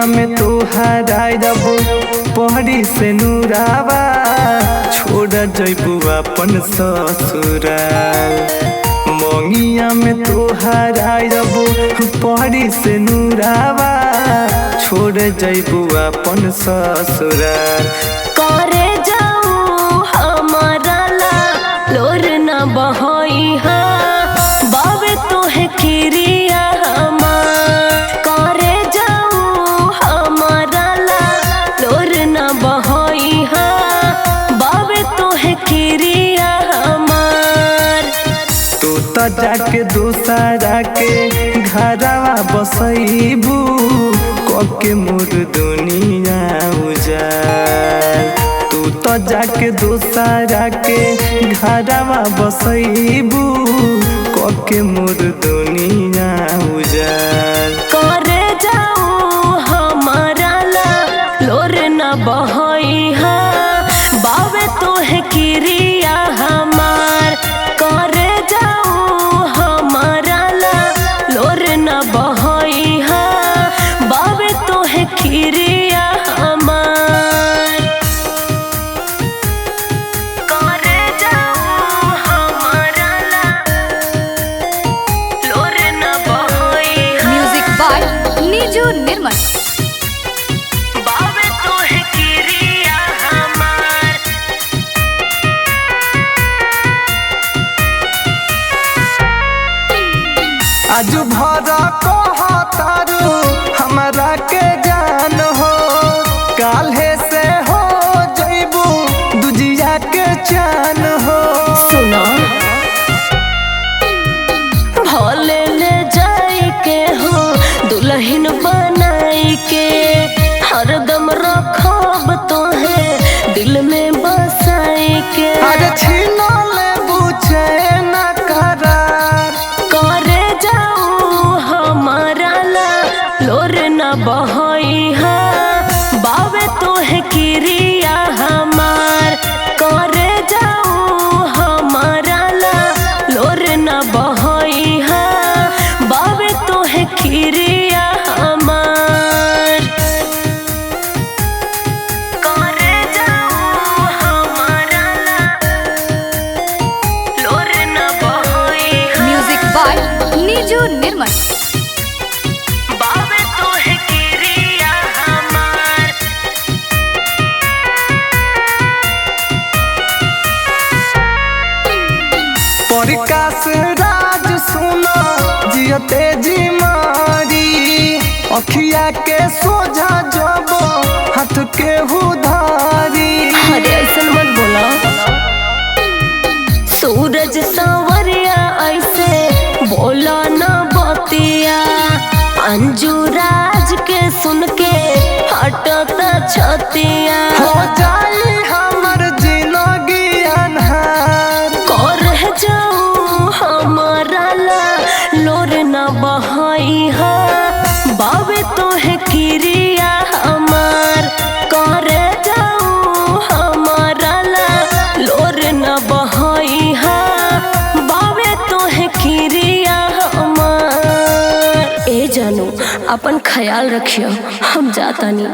में तोहरा जब पहड़ी से नूरावा छोड़ जइबू अपन ससुराल। मंगिया में तोहरा जब पहड़ी से नूरावा छोड़ जइबू अपन ससुराल। करे जाऊ हमारा ला लोर न बहई हा बाबे तोहे किरिया हमार। करे जाऊ हमारा ला लोर न बहई हा बाबे तोहे किरिया हमार। तू तो जाके दूसरा के घरवा बसैबू के मोर दुनिया उजाल। तू तो जाके दूसरा के घरवा बसैबू के मोर दुनिया उजाल। करे जाऊ हमारा ला लोर न बहई हा बाबे तोहे किरिया हमार। करे जाऊ हमारा ला लोर न बहई हा बाबे तोहे किरिया हमार। करे जाऊ हमारा ला लोर न बहई हा म्यूजिक बाय नीजू निर्मल। बाबे तोहे किरिया हमार। आजू भरा कहतारू हमरा के जान हो काल्हे से हो जइबू दुजिया के चान हो। सुनो भले ले जाई के हो दुल्हन बनाई के हरदम रखब तोहे दिल में बसाई के। अरे छीना ले बुझे न करार। करे जाऊ हमारा ला लोर न बहई हा बाबे तोहे किरिया हमार। करे जाऊ हमारा ला लोर न बहई हा बाबे तोहे किरिया हमार। करे जाऊ हमारा ला लोर न बहई हा म्यूजिक बाय नीजू निर्मल। बाबे तोहे किरिया हमार। प्रकाश राज सुनो जियते जी मारी अखिया के सोझा जबो हाथ के हुधारी। अरे ऐसन मत बोला सूरज सांवरिया ऐसे बोला न बतिया। अंजू राज के सुन के हटता छतिया। हो जाई हमर जिंदगी अन्हार। कर जाऊ हमारा ला लोर न बहई हा बाबे तोहे किरिया हमार। करे जाऊ हमारा ला लोर न बहई हा बाबे तोहे किरिया हमार। ए जानू अपन ख्याल रखियो हम जातानी।